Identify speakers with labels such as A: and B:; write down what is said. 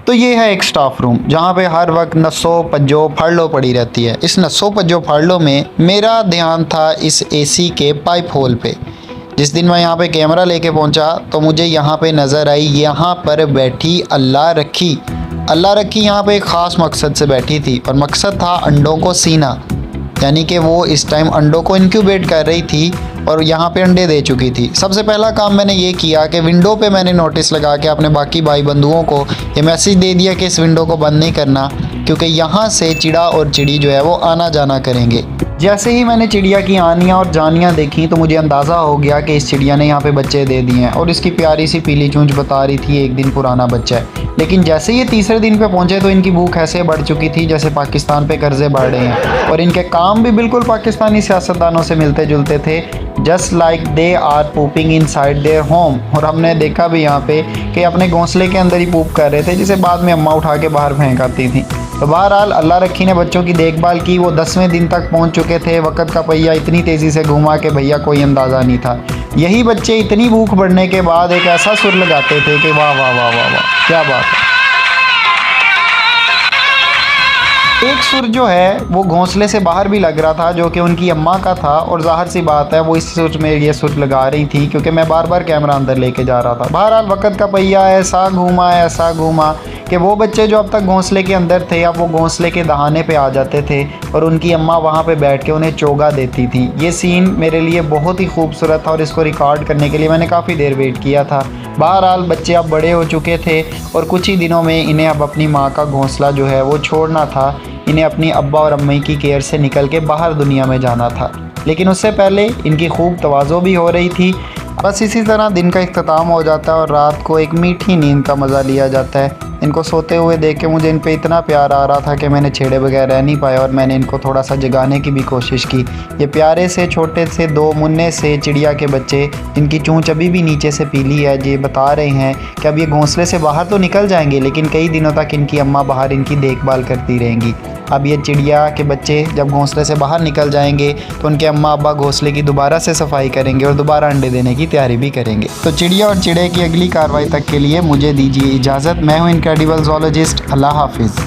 A: तो ये है एक स्टाफ रूम जहाँ पे हर वक्त नसो पज्जो फाड़लो पड़ी रहती है। इस नसो पज्जो फाड़लो में मेरा ध्यान था इस एसी के पाइप होल पे। जिस दिन मैं यहाँ पे कैमरा लेके पहुँचा तो मुझे यहाँ पे नज़र आई, यहाँ पर बैठी अल्लाह रखी। अल्लाह रखी यहाँ पे एक ख़ास मकसद से बैठी थी और मकसद था अंडों को सीना, यानी कि वो इस टाइम अंडों को इंक्यूबेट कर रही थी और यहाँ पे अंडे दे चुकी थी। सबसे पहला काम मैंने ये किया कि विंडो पे मैंने नोटिस लगा के अपने बाकी भाई बंधुओं को ये मैसेज दे दिया कि इस विंडो को बंद नहीं करना, क्योंकि यहाँ से चिड़ा और चिड़ी जो है वो आना जाना करेंगे। जैसे ही मैंने चिड़िया की आनियाँ और जानियाँ देखी तो मुझे अंदाज़ा हो गया कि इस चिड़िया ने यहाँ पे बच्चे दे दिए हैं और इसकी प्यारी सी पीली चूंच बता रही थी एक दिन पुराना बच्चा है। लेकिन जैसे ये तीसरे दिन पे पहुँचे तो इनकी भूख ऐसे बढ़ चुकी थी जैसे पाकिस्तान पे कर्जे बढ़ रहे हैं और इनके काम भी बिल्कुल पाकिस्तानी सियासतदानों से मिलते जुलते थे। Just like they are pooping inside their home. और हमने देखा भी यहाँ पे कि अपने घोंसले के अंदर ही पूप कर रहे थे, जिसे बाद में अम्मा उठा के बाहर फेंक आती थी। तो बहरहाल अल्लाह रखी ने बच्चों की देखभाल की। वो 10वें दिन तक पहुँच चुके थे। वक़्त का पहिया इतनी तेज़ी से घूमा कि भैया कोई अंदाज़ा नहीं था। यही बच्चे इतनी भूख बढ़ने के बाद एक ऐसा सुर लगाते थे कि वाह वाह वाह वाह वाह, क्या बात है। एक सुर जो है वो घोंसले से बाहर भी लग रहा था, जो कि उनकी अम्मा का था और ज़ाहिर सी बात है वो इस सुर में ये सुर लगा रही थी, क्योंकि मैं बार बार कैमरा अंदर लेके जा रहा था। बहरहाल वक़्त का पहिया ऐसा घूमा कि वो बच्चे जो अब तक घोंसले के अंदर थे अब वो घोंसले के दहाने पे आ जाते थे और उनकी अम्मा वहाँ पे बैठ के उन्हें चोगा देती थी। ये सीन मेरे लिए बहुत ही खूबसूरत था और इसको रिकॉर्ड करने के लिए मैंने काफ़ी देर वेट किया था। बहरहाल बच्चे अब बड़े हो चुके थे और कुछ ही दिनों में इन्हें अब अपनी माँ का घोंसला जो है वो छोड़ना था। इन्हें अपनी अब्बा और अम्मी की केयर से निकल के बाहर दुनिया में जाना था, लेकिन उससे पहले इनकी खूब तवाज़ो भी हो रही थी। बस इसी तरह दिन का इख्तिताम हो जाता है और रात को एक मीठी नींद का मज़ा लिया जाता है। इनको सोते हुए देख के मुझे इन पे इतना प्यार आ रहा था कि मैंने छेड़े बगैर रह नहीं पाया और मैंने इनको थोड़ा सा जगाने की भी कोशिश की। ये प्यारे से छोटे से दो मुन्ने से चिड़िया के बच्चे, जिनकी चोंच अभी भी नीचे से पीली है, ये बता रहे हैं कि अब ये घोंसले से बाहर तो निकल जाएंगे, लेकिन कई दिनों तक इनकी अम्मा बाहर इनकी देखभाल करती रहेंगी। अब ये चिड़िया के बच्चे जब घोंसले से बाहर निकल जाएंगे तो उनके अम्मा अब्बा घोंसले की दोबारा से सफाई करेंगे और दोबारा अंडे देने की तैयारी भी करेंगे। तो चिड़िया और चिड़े की अगली कार्रवाई तक के लिए मुझे दीजिए इजाज़त। मैं हूँ इनक्रेडिबल ज़ूलॉजिस्ट। अल्लाह हाफिज़।